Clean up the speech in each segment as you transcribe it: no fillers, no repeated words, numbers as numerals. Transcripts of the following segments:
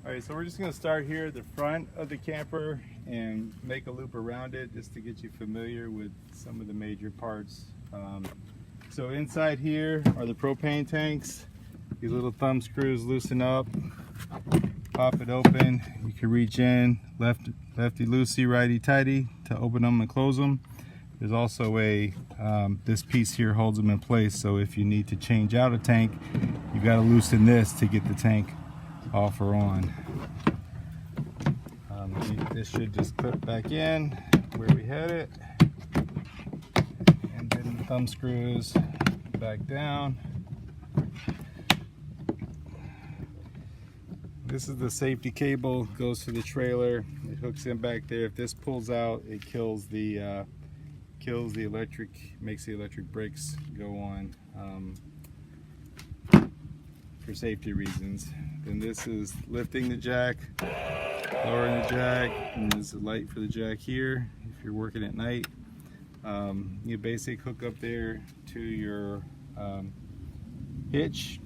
Alright, so we're just going to start here at the front of the camper and make a loop around it just to get you familiar with some of the major parts. So inside here are the propane tanks. These little thumb screws loosen up, pop it open. You can reach in lefty loosey, righty tighty to open them and close them. There's also a this piece here holds them in place, so if you need to change out a tank, you've got to loosen this to get the tank off or on. This should just clip back in where we had it, and then the thumb screws back down. This is the safety cable, goes to the trailer. It hooks in back there. If this pulls out, it kills the electric, makes the electric brakes go on for safety reasons. Then this is lifting the jack, lowering the jack, and there's a light for the jack here if you're working at night. You basic hook up there to your hitch,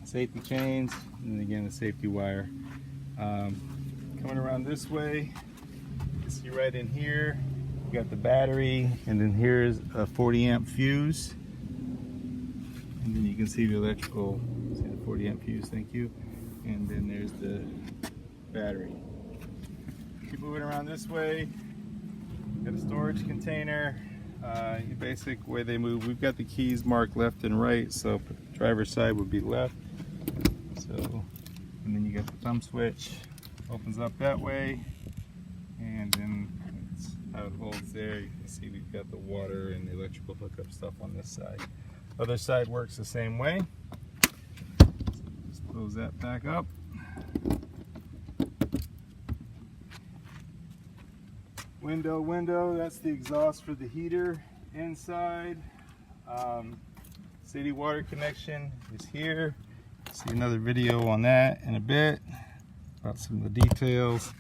safety chains, and again the safety wire. Coming around this way, you see right in here, you got the battery, and then here's a 40 amp fuse, and then you can see the electrical, see the 40 amp fuse, thank you, and then there's the battery. Keep moving around this way, got a storage container. Your basic way they move, we've got the keys marked left and right, so driver's side would be left. So, and then you got the thumb switch, opens up that way, and then that's how it holds there. You can see we've got the water and the electrical hookup stuff on this side. Other side works the same way. So just close that back up. Window, that's the exhaust for the heater inside. City water connection is here. See another video on that in a bit about some of the details.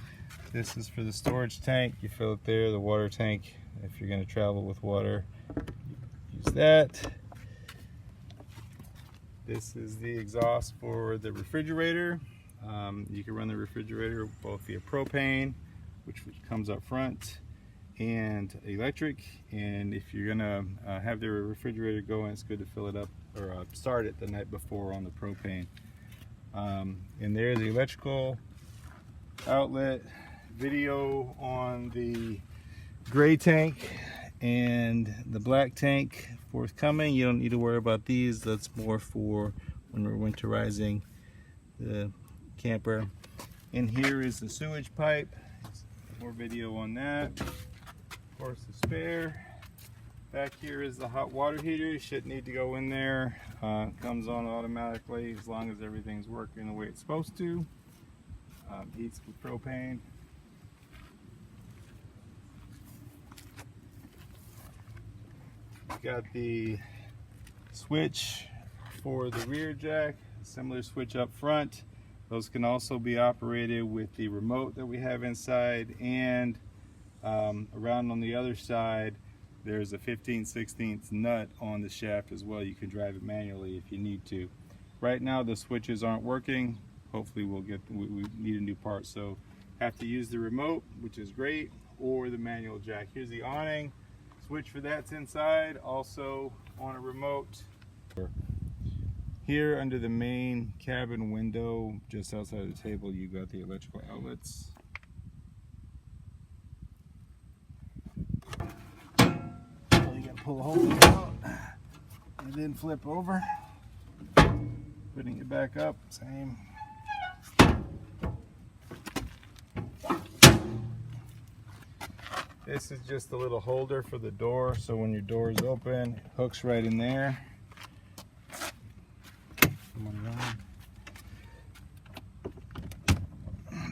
This is for the storage tank. You fill it there, the water tank. If you're going to travel with water, use that. This is the exhaust for the refrigerator. You can run the refrigerator both via propane, which comes up front, and electric. And if you're gonna have the refrigerator going, it's good to fill it up or start it the night before on the propane. And there's the electrical outlet. Video on the gray tank and the black tank forthcoming. You don't need to worry about these. That's more for when we're winterizing the camper. And here is the sewage pipe. More video on that. Of course, the spare. Back here is the hot water heater. You shouldn't need to go in there. It comes on automatically as long as everything's working the way it's supposed to. Heats with propane. Got the switch for the rear jack, similar switch up front. Those can also be operated with the remote that we have inside, and around on the other side there's a 15/16 nut on the shaft as well. You can drive it manually if you need to. Right now the switches aren't working. Hopefully we need a new part, so have to use the remote, which is great, or the manual jack. Here's the awning. Switch for that's inside, also on a remote. Here under the main cabin window, just outside the table, you got the electrical outlets. So you got to pull the whole thing out and then flip over. Putting it back up, same. This is just a little holder for the door, so when your door is open, it hooks right in there.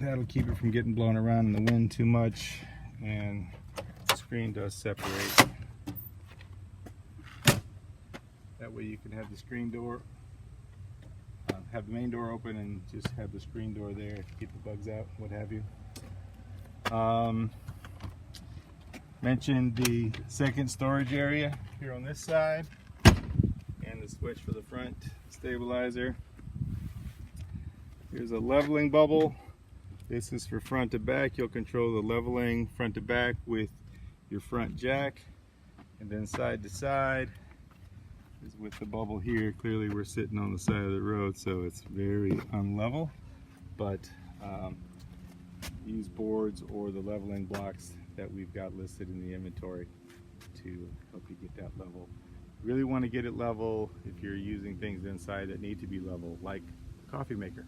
That'll keep it from getting blown around in the wind too much, and the screen does separate. That way you can have the screen door, have the main door open and just have the screen door there to keep the bugs out, what have you. Mentioned the second storage area here on this side, and the switch for the front stabilizer. Here's a leveling bubble. This is for front to back. You'll control the leveling front to back with your front jack. And then side to side is with the bubble here. Clearly we're sitting on the side of the road, so it's very unlevel. But use boards or the leveling blocks that we've got listed in the inventory to help you get that level. You really want to get it level if you're using things inside that need to be level, like a coffee maker.